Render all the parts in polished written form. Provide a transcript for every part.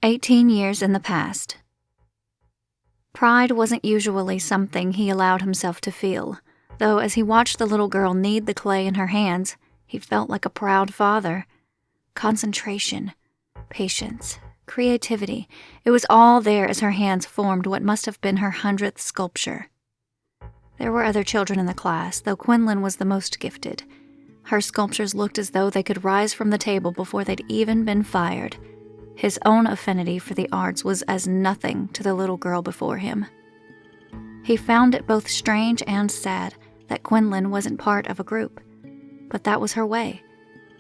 18 years in the past. Pride wasn't usually something he allowed himself to feel, though as he watched the little girl knead the clay in her hands, he felt like a proud father. Concentration, patience, creativity, it was all there as her hands formed what must have been her 100th sculpture. There were other children in the class, though Quinlan was the most gifted. Her sculptures looked as though they could rise from the table before they'd even been fired. His own affinity for the arts was as nothing to the little girl before him. He found it both strange and sad that Quinlan wasn't part of a group. But that was her way.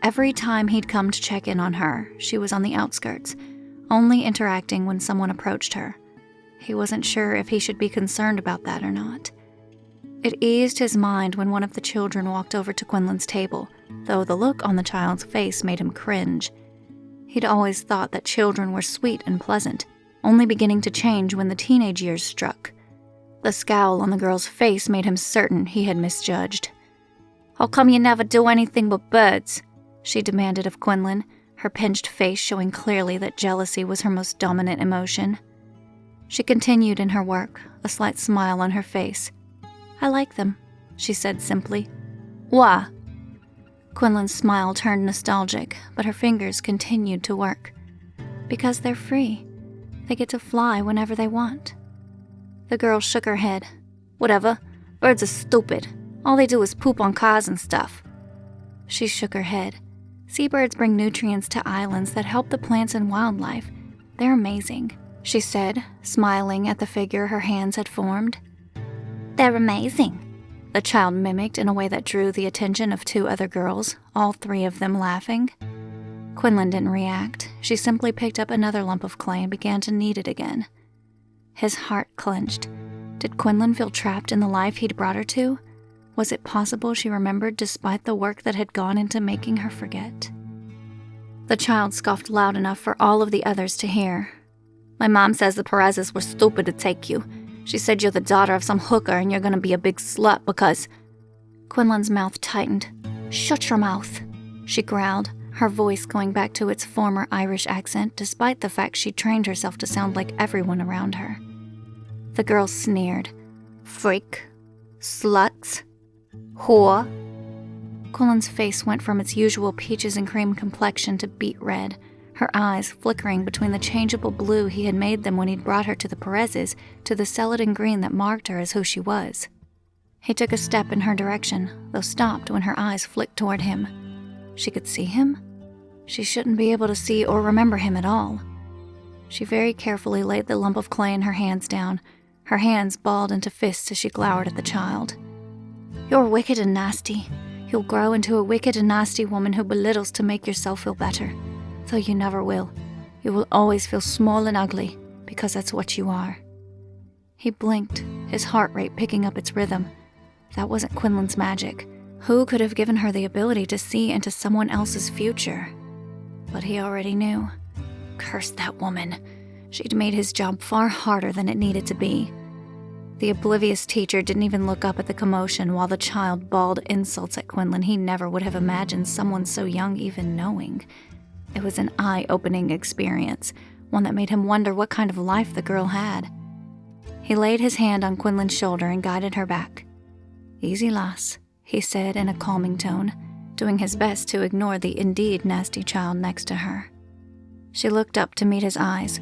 Every time he'd come to check in on her, she was on the outskirts, only interacting when someone approached her. He wasn't sure if he should be concerned about that or not. It eased his mind when one of the children walked over to Quinlan's table, though the look on the child's face made him cringe. He'd always thought that children were sweet and pleasant, only beginning to change when the teenage years struck. The scowl on the girl's face made him certain he had misjudged. "How come you never do anything but birds?" she demanded of Quinlan, her pinched face showing clearly that jealousy was her most dominant emotion. She continued in her work, a slight smile on her face. "I like them," she said simply. "Why?" Quinlan's smile turned nostalgic, but her fingers continued to work. "Because they're free. They get to fly whenever they want." The girl shook her head. "Whatever. Birds are stupid. All they do is poop on cars and stuff." She shook her head. "Seabirds bring nutrients to islands that help the plants and wildlife. They're amazing," she said, smiling at the figure her hands had formed. "They're amazing," the child mimicked in a way that drew the attention of two other girls, all three of them laughing. Quinlan didn't react. She simply picked up another lump of clay and began to knead it again. His heart clenched. Did Quinlan feel trapped in the life he'd brought her to? Was it possible she remembered despite the work that had gone into making her forget? The child scoffed loud enough for all of the others to hear. "My mom says the Perezes were stupid to take you. She said you're the daughter of some hooker and you're gonna be a big slut because—" Quinlan's mouth tightened. "Shut your mouth," she growled, her voice going back to its former Irish accent despite the fact she'd trained herself to sound like everyone around her. The girl sneered. "Freak. Sluts. Whore." Quinlan's face went from its usual peaches and cream complexion to beet red, her eyes flickering between the changeable blue he had made them when he'd brought her to the Perezes to the celadon green that marked her as who she was. He took a step in her direction, though stopped when her eyes flicked toward him. She could see him? She shouldn't be able to see or remember him at all. She very carefully laid the lump of clay in her hands down, her hands balled into fists as she glowered at the child. "You're wicked and nasty. You'll grow into a wicked and nasty woman who belittles to make yourself feel better. Though you never will. You will always feel small and ugly, because that's what you are." He blinked, his heart rate picking up its rhythm. That wasn't Quinlan's magic. Who could have given her the ability to see into someone else's future? But he already knew. Curse that woman. She'd made his job far harder than it needed to be. The oblivious teacher didn't even look up at the commotion while the child bawled insults at Quinlan he never would have imagined someone so young even knowing. It was an eye-opening experience, one that made him wonder what kind of life the girl had. He laid his hand on Quinlan's shoulder and guided her back. "Easy, lass," he said in a calming tone, doing his best to ignore the indeed nasty child next to her. She looked up to meet his eyes.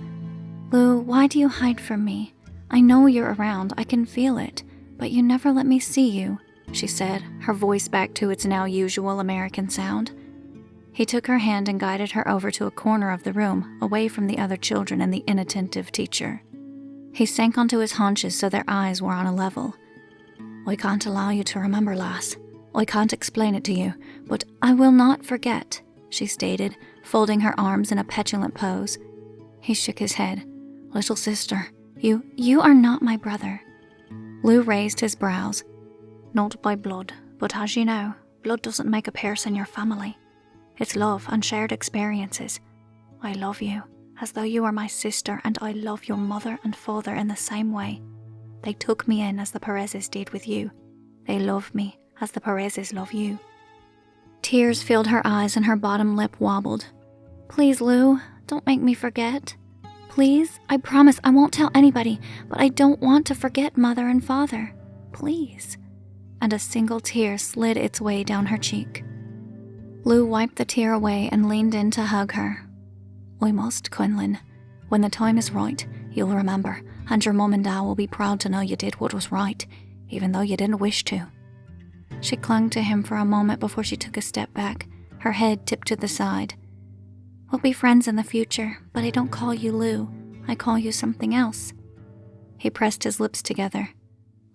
"Lou, why do you hide from me? I know you're around, I can feel it, but you never let me see you," she said, her voice back to its now usual American sound. He took her hand and guided her over to a corner of the room, away from the other children and the inattentive teacher. He sank onto his haunches so their eyes were on a level. "I can't allow you to remember, lass. I can't explain it to you, but I will not forget," she stated, folding her arms in a petulant pose. He shook his head. "Little sister, you are not my brother." Lou raised his brows. "Not by blood, but as you know, blood doesn't make a person your family. It's love and shared experiences. I love you, as though you are my sister, and I love your mother and father in the same way. They took me in as the Perezes did with you. They love me as the Perezes love you." Tears filled her eyes and her bottom lip wobbled. "Please, Lou, don't make me forget." Please, I promise I won't tell anybody, but I don't want to forget Mother and Father. Please." And a single tear slid its way down her cheek. Lou wiped the tear away and leaned in to hug her. "We must, Quinlan. When the time is right, you'll remember, and your mum and dad will be proud to know you did what was right, even though you didn't wish to." She clung to him for a moment before she took a step back, her head tipped to the side. "We'll be friends in the future, but I don't call you Lou. I call you something else." He pressed his lips together.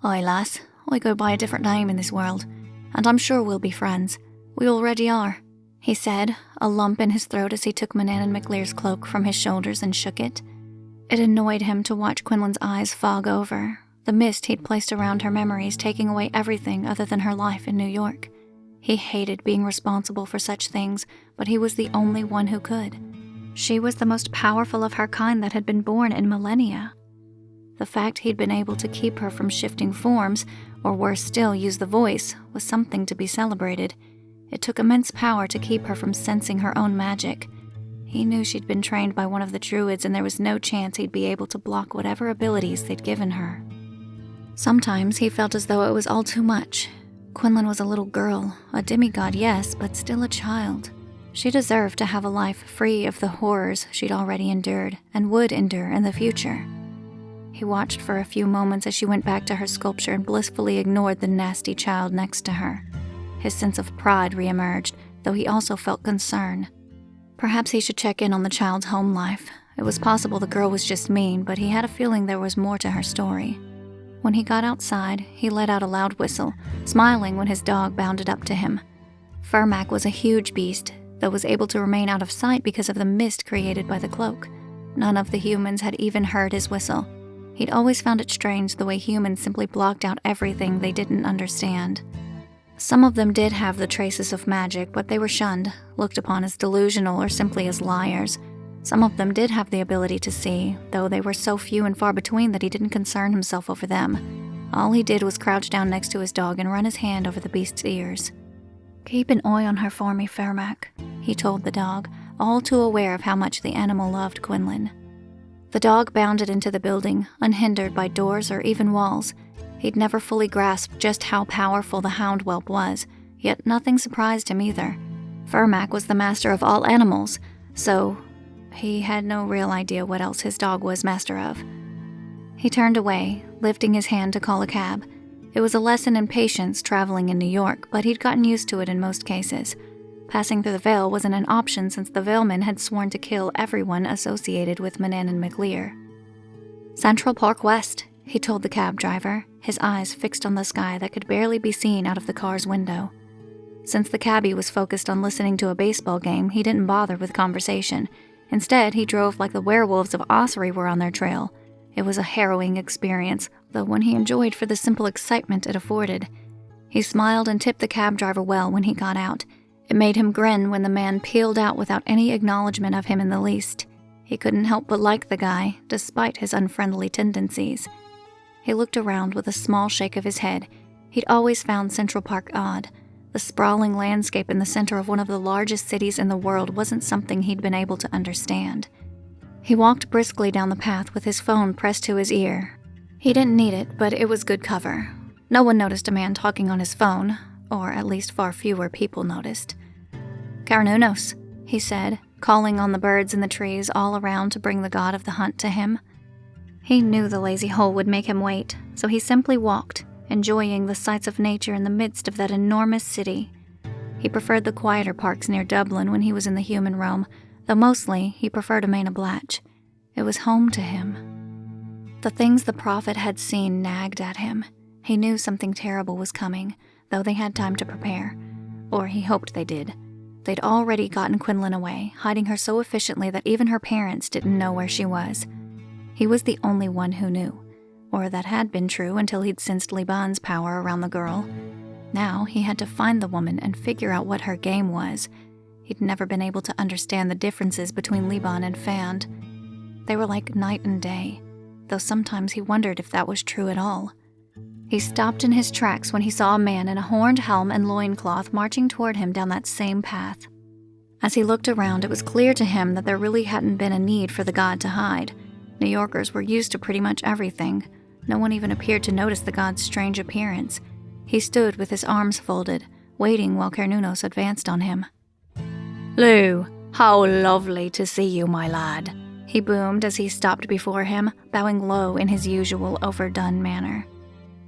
"Aye, lass, I go by a different name in this world, and I'm sure we'll be friends. We already are," he said, a lump in his throat as he took Manannan McLear's cloak from his shoulders and shook it. It annoyed him to watch Quinlan's eyes fog over, the mist he'd placed around her memories taking away everything other than her life in New York. He hated being responsible for such things, but he was the only one who could. She was the most powerful of her kind that had been born in millennia. The fact he'd been able to keep her from shifting forms, or worse still, use the voice, was something to be celebrated. It took immense power to keep her from sensing her own magic. He knew she'd been trained by one of the druids, and there was no chance he'd be able to block whatever abilities they'd given her. Sometimes he felt as though it was all too much. Quinlan was a little girl, a demigod, yes, but still a child. She deserved to have a life free of the horrors she'd already endured and would endure in the future. He watched for a few moments as she went back to her sculpture and blissfully ignored the nasty child next to her. His sense of pride reemerged, though he also felt concern. Perhaps he should check in on the child's home life. It was possible the girl was just mean, but he had a feeling there was more to her story. When he got outside, he let out a loud whistle, smiling when his dog bounded up to him. Fermac was a huge beast, though was able to remain out of sight because of the mist created by the cloak. None of the humans had even heard his whistle. He'd always found it strange the way humans simply blocked out everything they didn't understand. Some of them did have the traces of magic, but they were shunned, looked upon as delusional or simply as liars. Some of them did have the ability to see, though they were so few and far between that he didn't concern himself over them. All he did was crouch down next to his dog and run his hand over the beast's ears. "Keep an eye on her for me, Fermac," he told the dog, all too aware of how much the animal loved Quinlan. The dog bounded into the building, unhindered by doors or even walls. He'd never fully grasped just how powerful the hound whelp was, yet nothing surprised him either. Fermac was the master of all animals, so he had no real idea what else his dog was master of. He turned away, lifting his hand to call a cab. It was a lesson in patience traveling in New York, but he'd gotten used to it in most cases. Passing through the Vale wasn't an option since the Valemen had sworn to kill everyone associated with Manannan McLear. "Central Park West," he told the cab driver, his eyes fixed on the sky that could barely be seen out of the car's window. Since the cabbie was focused on listening to a baseball game, he didn't bother with conversation. Instead, he drove like the werewolves of Ossory were on their trail. It was a harrowing experience, though one he enjoyed for the simple excitement it afforded. He smiled and tipped the cab driver well when he got out. It made him grin when the man peeled out without any acknowledgement of him in the least. He couldn't help but like the guy, despite his unfriendly tendencies. He looked around with a small shake of his head. He'd always found Central Park odd. The sprawling landscape in the center of one of the largest cities in the world wasn't something he'd been able to understand. He walked briskly down the path with his phone pressed to his ear. He didn't need it, but it was good cover. No one noticed a man talking on his phone, or at least far fewer people noticed. "Carnunos," he said, calling on the birds in the trees all around to bring the god of the hunt to him. He knew the lazy hole would make him wait, so he simply walked, enjoying the sights of nature in the midst of that enormous city. He preferred the quieter parks near Dublin when he was in the human realm, though mostly he preferred Amena Blatch. It was home to him. The things the prophet had seen nagged at him. He knew something terrible was coming, though they had time to prepare. Or he hoped they did. They'd already gotten Quinlan away, hiding her so efficiently that even her parents didn't know where she was. He was the only one who knew. Or that had been true until he'd sensed Liban's power around the girl. Now he had to find the woman and figure out what her game was. He'd never been able to understand the differences between Liban and Fand. They were like night and day, though sometimes he wondered if that was true at all. He stopped in his tracks when he saw a man in a horned helm and loincloth marching toward him down that same path. As he looked around, it was clear to him that there really hadn't been a need for the god to hide. New Yorkers were used to pretty much everything. No one even appeared to notice the god's strange appearance. He stood with his arms folded, waiting while Cernunnos advanced on him. "Lou, how lovely to see you, my lad," he boomed as he stopped before him, bowing low in his usual overdone manner.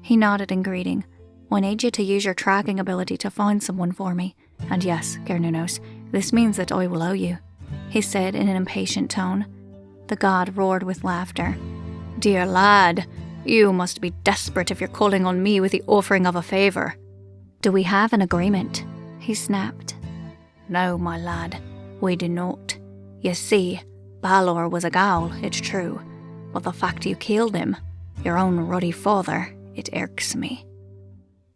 He nodded in greeting. "I need you to use your tracking ability to find someone for me. And yes, Cernunnos, this means that I will owe you," he said in an impatient tone. The god roared with laughter. "Dear lad, you must be desperate if you're calling on me with the offering of a favour." "Do we have an agreement?" he snapped. "No, my lad, we do not. You see, Balor was a ghoul, it's true, but the fact you killed him, your own ruddy father, it irks me."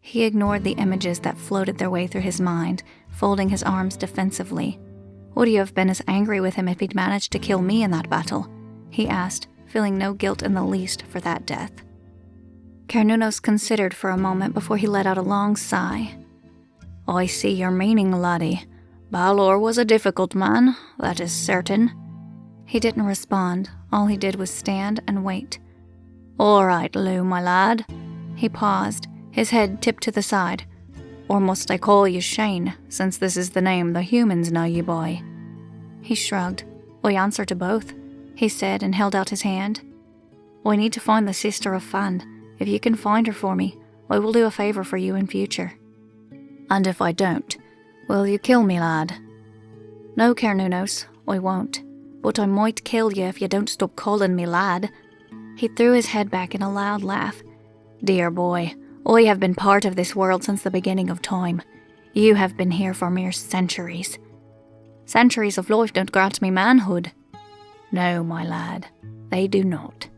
He ignored the images that floated their way through his mind, folding his arms defensively. "Would you have been as angry with him if he'd managed to kill me in that battle?" he asked, feeling no guilt in the least for that death. Cernunnos considered for a moment before he let out a long sigh. "I see your meaning, laddie. Balor was a difficult man, that is certain." He didn't respond. All he did was stand and wait. "All right, Lou, my lad." He paused, his head tipped to the side. "Or must I call you Shane, since this is the name the humans know you by?" He shrugged. "I answer to both," he said and held out his hand. "I need to find the sister of Fan. If you can find her for me, I will do a favour for you in future." "And if I don't, will you kill me, lad?" "No, Cernunnos, I won't. But I might kill you if you don't stop calling me lad." He threw his head back in a loud laugh. "Dear boy, I have been part of this world since the beginning of time. You have been here for mere centuries." "Centuries of life don't grant me manhood." "No, my lad, they do not."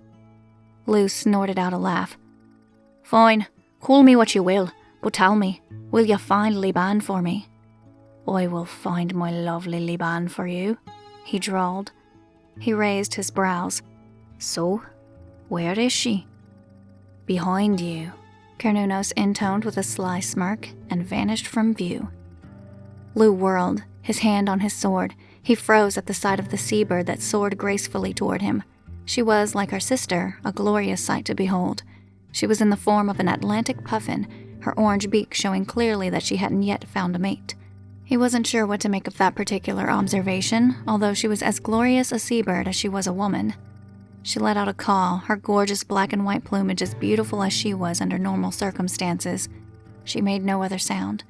Lou snorted out a laugh. "Fine, call me what you will, but tell me, will you find Liban for me?" "I will find my lovely Liban for you," he drawled. He raised his brows. "So, where is she?" "Behind you," Cernunnos intoned with a sly smirk, and vanished from view. Lou whirled, his hand on his sword. He froze at the sight of the seabird that soared gracefully toward him. She was, like her sister, a glorious sight to behold. She was in the form of an Atlantic puffin, her orange beak showing clearly that she hadn't yet found a mate. He wasn't sure what to make of that particular observation, although she was as glorious a seabird as she was a woman. She let out a call, her gorgeous black and white plumage as beautiful as she was under normal circumstances. She made no other sound.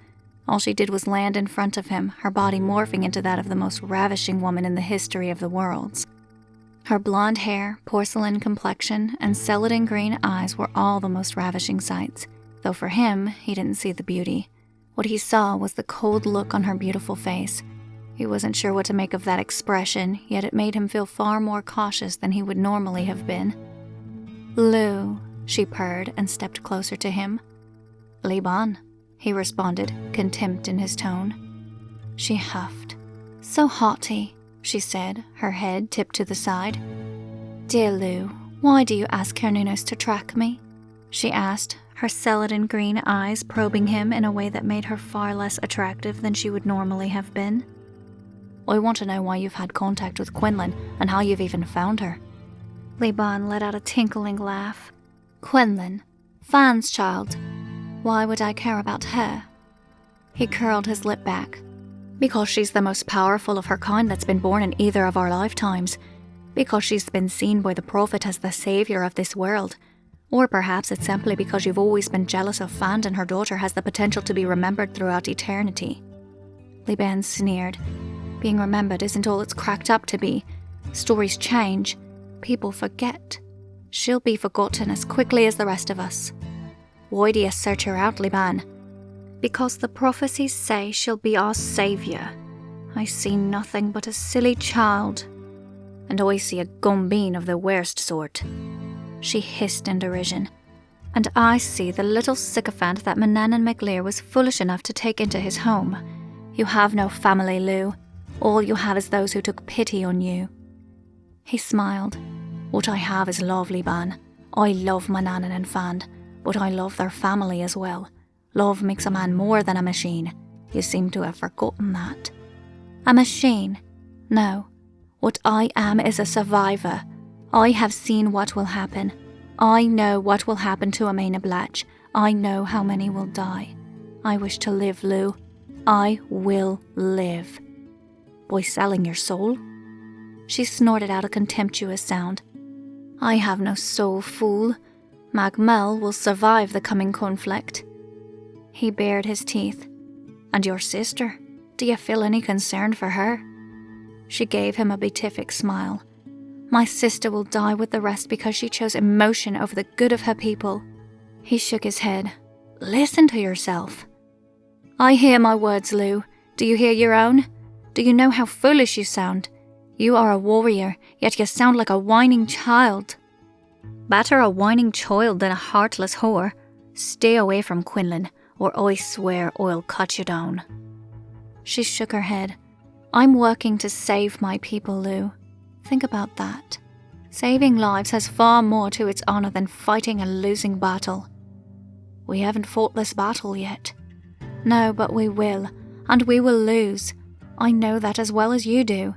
All she did was land in front of him, her body morphing into that of the most ravishing woman in the history of the worlds. Her blonde hair, porcelain complexion, and celadon green eyes were all the most ravishing sights, though for him, he didn't see the beauty. What he saw was the cold look on her beautiful face. He wasn't sure what to make of that expression, yet it made him feel far more cautious than he would normally have been. "Lou," she purred and stepped closer to him. "Liban," he responded, contempt in his tone. She huffed. "So haughty," she said, her head tipped to the side. "Dear Lou, why do you ask Cernunnos to track me?" she asked, her celadon green eyes probing him in a way that made her far less attractive than she would normally have been. "I want to know why you've had contact with Quinlan and how you've even found her." Liban let out a tinkling laugh. "Quinlan, Fan's child. Why would I care about her?" He curled his lip back. "Because she's the most powerful of her kind that's been born in either of our lifetimes. Because she's been seen by the Prophet as the savior of this world. Or perhaps it's simply because you've always been jealous of Fan and her daughter has the potential to be remembered throughout eternity." Liban sneered. "Being remembered isn't all it's cracked up to be. Stories change. People forget. She'll be forgotten as quickly as the rest of us." "Why do you search her out, Liban?" "Because the prophecies say she'll be our savior. I see nothing but a silly child." "And I see a gombeen of the worst sort," she hissed in derision. "And I see the little sycophant that Manannan McLear was foolish enough to take into his home. You have no family, Lou. All you have is those who took pity on you." He smiled. "What I have is love, Liban. I love Manannan and Fan, but I love their family as well. Love makes a man more than a machine. You seem to have forgotten that." "A machine? No. What I am is a survivor. I have seen what will happen. I know what will happen to Amena Blatch. I know how many will die. I wish to live, Lou. I will live. By selling your soul? She snorted out a contemptuous sound. I have no soul, fool. Mag Mel will survive the coming conflict. He bared his teeth. And your sister? Do you feel any concern for her? She gave him a beatific smile. My sister will die with the rest because she chose emotion over the good of her people. He shook his head. Listen to yourself. I hear my words, Lou. Do you hear your own? Do you know how foolish you sound? You are a warrior, yet you sound like a whining child. Better a whining child than a heartless whore. Stay away from Quinlan, or I swear I'll cut you down. She shook her head. I'm working to save my people, Lou. Think about that. Saving lives has far more to its honor than fighting a losing battle. We haven't fought this battle yet. No, but we will, and we will lose. I know that as well as you do.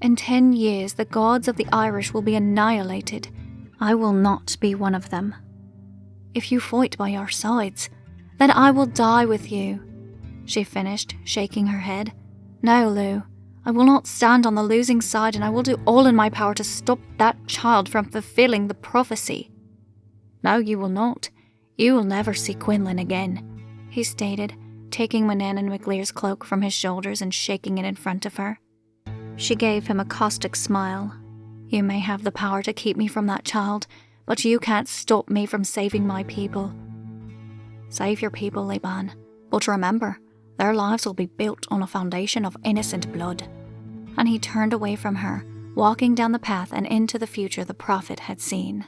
In 10 years, the gods of the Irish will be annihilated. I will not be one of them. If you fight by our sides, then I will die with you, she finished, shaking her head. No, Lou, I will not stand on the losing side, and I will do all in my power to stop that child from fulfilling the prophecy. No, you will not. You will never see Quinlan again, he stated, taking Manannan McLear's cloak from his shoulders and shaking it in front of her. She gave him a caustic smile. You may have the power to keep me from that child, but you can't stop me from saving my people. Save your people, Laban, but remember, their lives will be built on a foundation of innocent blood. And he turned away from her, walking down the path and into the future the prophet had seen.